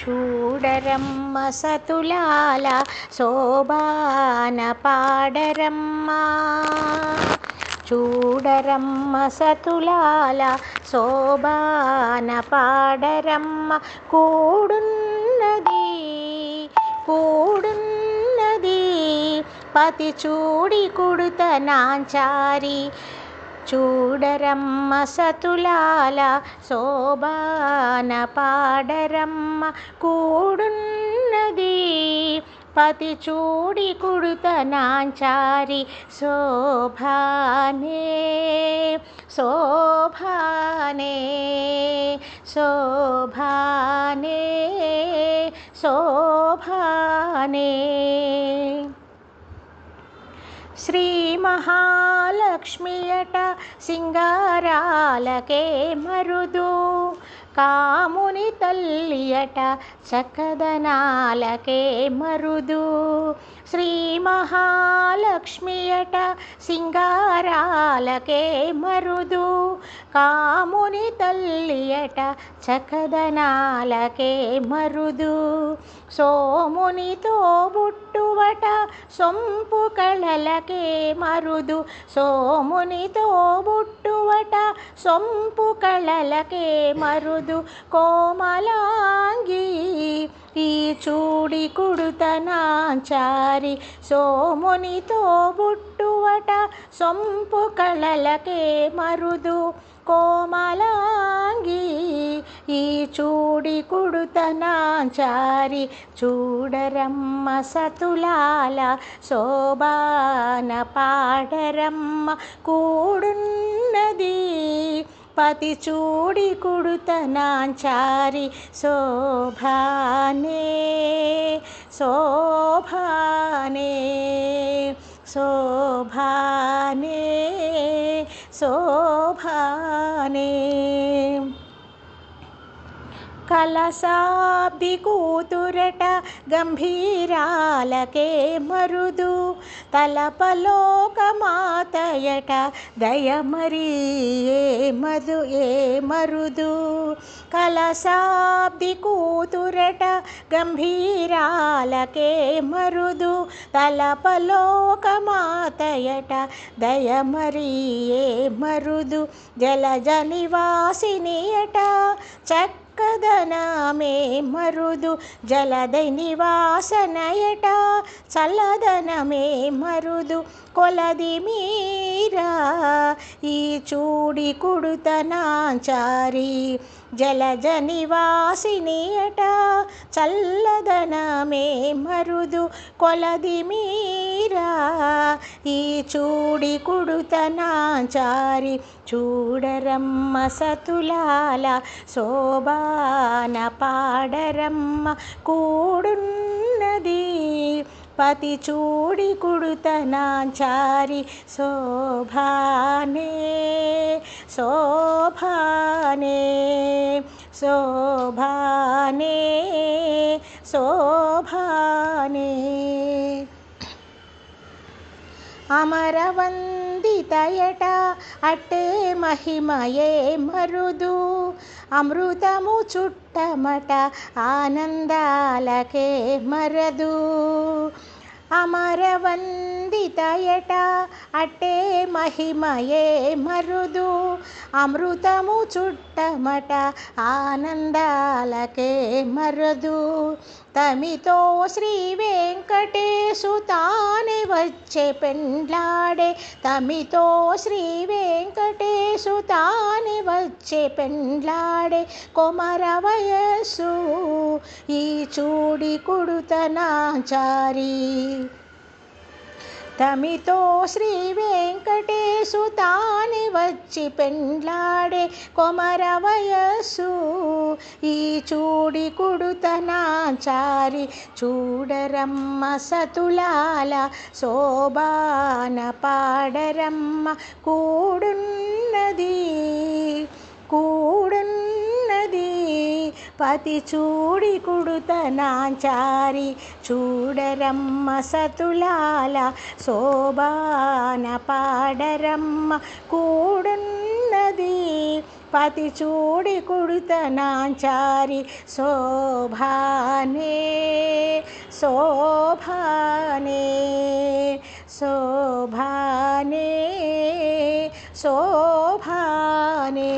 చూడరమ్మ సతులాల శోభాన పాడరమ్మ. చూడరమ్మ సతులాల శోభాన పాడరమ్మ. కూడున్నది కూడున్నది పతి చూడి కుడుత నాంచారి. చూడరమ్మ సతులాల శోభాన పాడరమ్మ. కూడున్నది పతి చూడి కుడుత నాంచారి. శోభానే శోభానే శోభానే శోభానే. శ్రీ మహాలక్ష్మియట సింగారాలకే మరుదు. కాముని తల్లియట చక్కదనాలకే మరుదు. శ్రీ మహాలక్ష్మియట సింగారాలకే మరుదు. కాముని తల్లియట చక్కదనాలకే మరుదు. సోమునితో బుట్టువట సొంపు కళలకే మరుదు. సోమునితో బుట్టువట సొంపు కళలకే మరుదు. కోమలాంగి ఈ చూడి కుడుత నాంచారి. సోమునితో బుట్టువట సొంపు కళలకే మరుదు. కోమలాంగి ఈ చూడి కుడుత నాంచారి. చూడరమ్మ సతులాల శోభాన పాడరమ్మ. కూడున్నది పతి చూడి కుడుత నాంచారి. శోభానే శోభానే శోభానే శోభానే. కలశాబ్ది కూతురట గంభీరాలకే మరుదు. తలపలోకమాతయట దయమరి ఏ మరుదు. కలశాబ్ది కూతురట గంభీరాలకే మరుదు. తలపలోకమాతయట దయమరి ఏ మరుదు. జలజ నివాసినియట చక్కదనమే మరుదు. జలద నివాసనయట చల్లదనమే మరుదు. కొలది మీరా ఈ చూడి కుడుత నాంచారి. జలజ నివాసినియట చల్లదనమే మరుదు. కొలది మీరా ఈ చూడి కుడుత నాంచారి. చూడరమ్మ సతులాల శోభాన పాడరమ్మ. కూడున్నది పతి చూడి కుడుత నాంచారి. శోభానే శోభానే శోభానే శోభానే. అమరవందితయట అట్టే మహిమయే మరుదు. అమృతము చుట్టమట ఆనందాలకే మరదు. అమరవందితయట అట్టే మహిమయే మరుదు. అమృతము చుట్టమట ఆనందాలకే మరదు. తమితో శ్రీ వెంకటేశు తానే వచ్చే పెండ్లాడే. తమితో శ్రీ వెంకటేశు తానే వచ్చే పెండ్లాడే. కొమర వయస్సు ఈ చూడి కుడుత నాంచారి. తమితో శ్రీ వెంకటేశు తానే వచ్చి పెండ్లాడే. కొమర వయస్సు ఈ చూడి కుడుత నాంచారి. చూడరమ్మ సతులాల శోభాన పాడరమ్మ. కూడున్నది కూడున్నది పతి చూడి కుడుత నాంచారి. చూడరమ్మ సతులాల శోభాన పాడరమ్మ. కూడున్నది పతి చూడి కుడుతనాంచారి శోభానే శోభానే శోభానే శోభానే